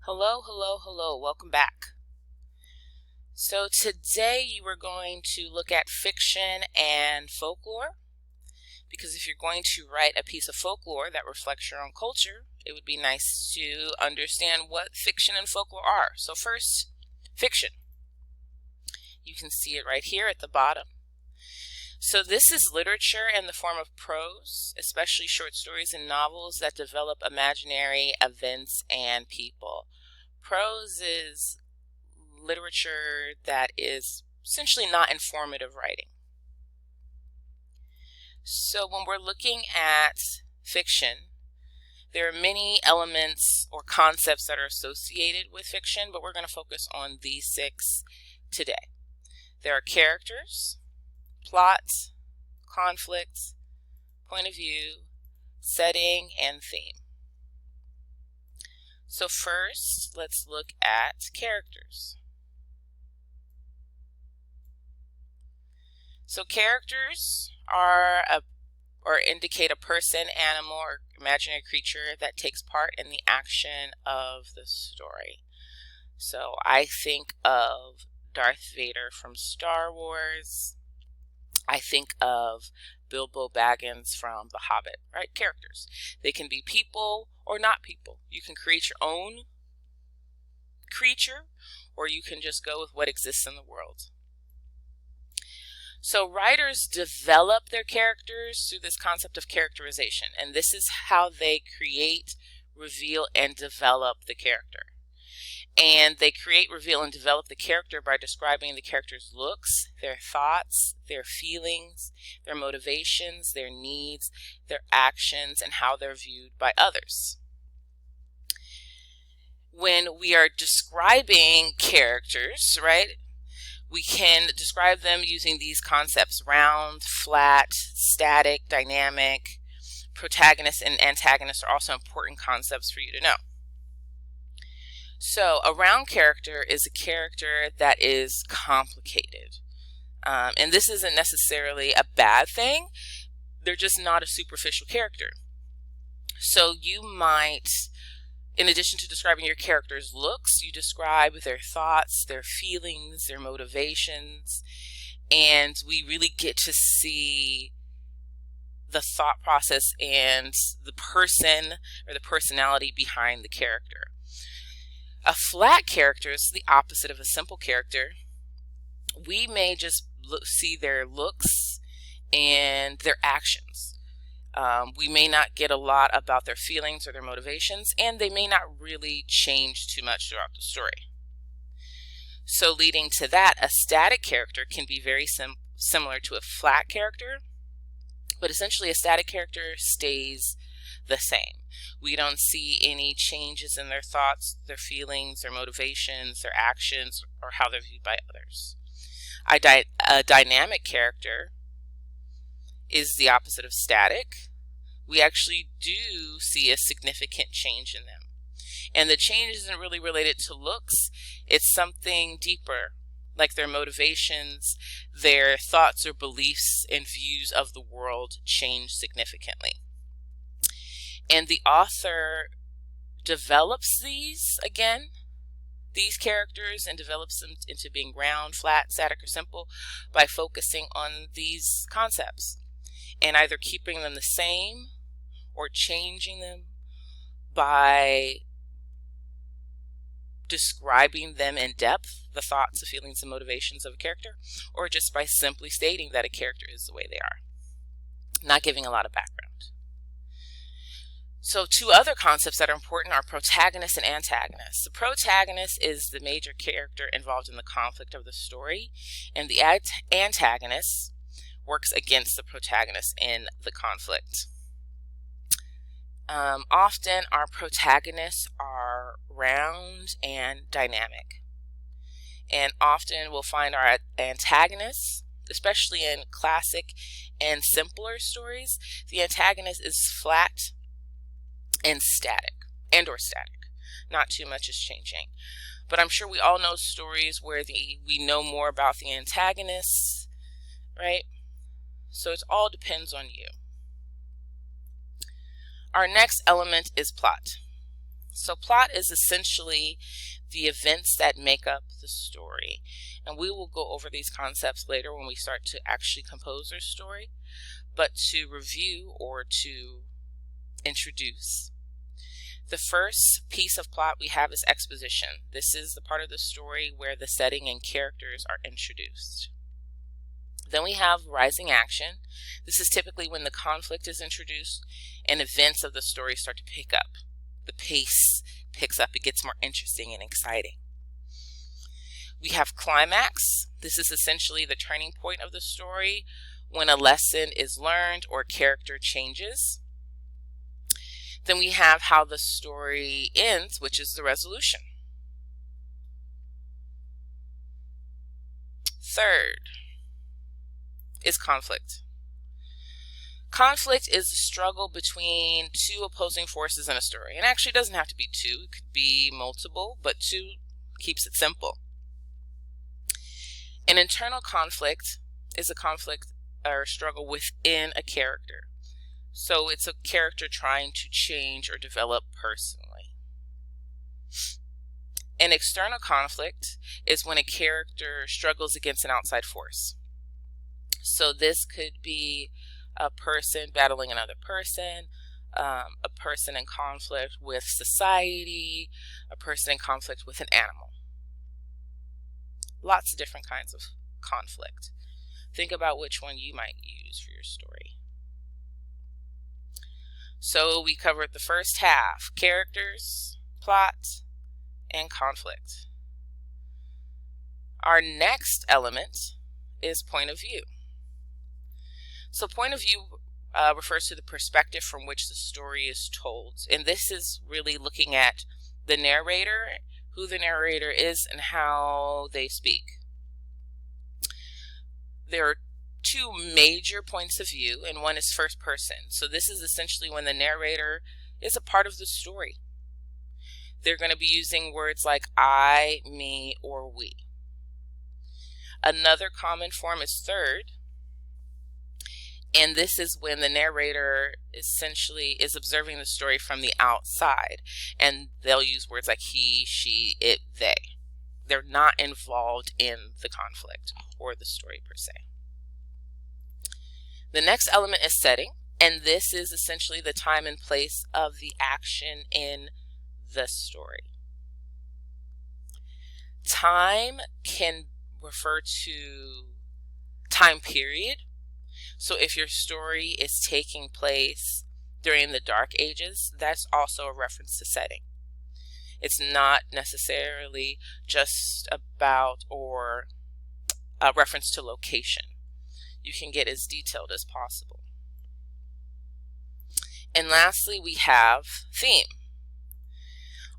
Hello, hello, hello. Welcome back. So today you are going to look at fiction and folklore, because if you're going to write a piece of folklore that reflects your own culture, it would be nice to understand what fiction and folklore are. So first, fiction. You can see it right here at the bottom. So this is literature in the form of prose, especially short stories and novels that develop imaginary events and people. Prose is literature that is essentially not informative writing. So when we're looking at fiction, there are many elements or concepts that are associated with fiction, but we're going to focus on these 6 today. There are characters, plot, conflict, point of view, setting, and theme. So first, let's look at characters. So characters are or indicate a person, animal, or imaginary creature that takes part in the action of the story. So I think of Darth Vader from Star Wars. I think of Bilbo Baggins from The Hobbit, right? Characters. They can be people or not people. You can create your own creature, or you can just go with what exists in the world. So writers develop their characters through this concept of characterization, and this is how they create, reveal, and develop the character. And they create, reveal, and develop the character by describing the character's looks, their thoughts, their feelings, their motivations, their needs, their actions, and how they're viewed by others. When we are describing characters, right, we can describe them using these concepts: round, flat, static, dynamic. Protagonist and antagonist are also important concepts for you to know. So a round character is a character that is complicated. And this isn't necessarily a bad thing. They're just not a superficial character. So you might, in addition to describing your character's looks, you describe their thoughts, their feelings, their motivations, and we really get to see the thought process and the person or the personality behind the character. A flat character is the opposite of a simple character. We may just see their looks and their actions. We may not get a lot about their feelings or their motivations, and they may not really change too much throughout the story. So leading to that, a static character can be very similar to a flat character, but essentially a static character stays the same. We don't see any changes in their thoughts, their feelings, their motivations, their actions, or how they're viewed by others. A dynamic character is the opposite of static. We actually do see a significant change in them. And the change isn't really related to looks. It's something deeper, like their motivations, their thoughts or beliefs and views of the world change significantly. And the author develops these characters, and develops them into being round, flat, static, or simple by focusing on these concepts and either keeping them the same or changing them by describing them in depth, the thoughts, the feelings, and motivations of a character, or just by simply stating that a character is the way they are, not giving a lot of background. So 2 other concepts that are important are protagonist and antagonist. The protagonist is the major character involved in the conflict of the story, and the antagonist works against the protagonist in the conflict. Often our protagonists are round and dynamic, and often we'll find our antagonists, especially in classic and simpler stories, the antagonist is flat and static, or static. Not too much is changing. But I'm sure we all know stories where we know more about the antagonists, right? So it all depends on you. Our next element is plot. So plot is essentially the events that make up the story. And we will go over these concepts later when we start to actually compose our story. But to review or to introduce, the first piece of plot we have is exposition. This is the part of the story where the setting and characters are introduced. Then we have rising action. This is typically when the conflict is introduced and events of the story start to pick up. The pace picks up, it gets more interesting and exciting. We have climax. This is essentially the turning point of the story when a lesson is learned or character changes. Then we have how the story ends, which is the resolution. Third is conflict. Conflict is the struggle between two opposing forces in a story. And actually, it doesn't have to be two. It could be multiple, but two keeps it simple. An internal conflict is a conflict or struggle within a character. So it's a character trying to change or develop personally. An external conflict is when a character struggles against an outside force. So this could be a person battling another person, a person in conflict with society, a person in conflict with an animal. Lots of different kinds of conflict. Think about which one you might use for your story. So we covered the first half: characters, plot, and conflict. Our next element is point of view. So point of view refers to the perspective from which the story is told. And this is really looking at the narrator, who the narrator is, and how they speak. There are two major points of view, and one is first person. So this is essentially when the narrator is a part of the story. They're going to be using words like I, me, or we. Another common form is third. And this is when the narrator essentially is observing the story from the outside. And they'll use words like he, she, it, they. They're not involved in the conflict or the story per se. The next element is setting. And this is essentially the time and place of the action in the story. Time can refer to time period. So if your story is taking place during the Dark Ages, that's also a reference to setting. It's not necessarily just about or a reference to location. You can get as detailed as possible. And lastly, we have theme.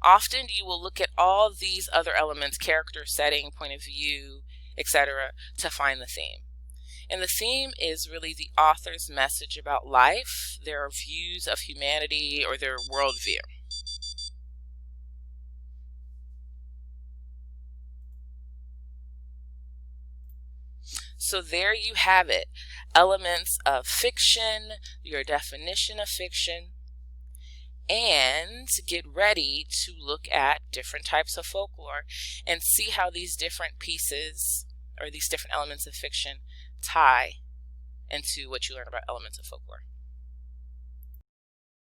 Often you will look at all these other elements, character, setting, point of view, etc., to find the theme. And the theme is really the author's message about life, their views of humanity, or their worldview. So there you have it. Elements of fiction, your definition of fiction, and get ready to look at different types of folklore and see how these different pieces or these different elements of fiction tie into what you learn about elements of folklore.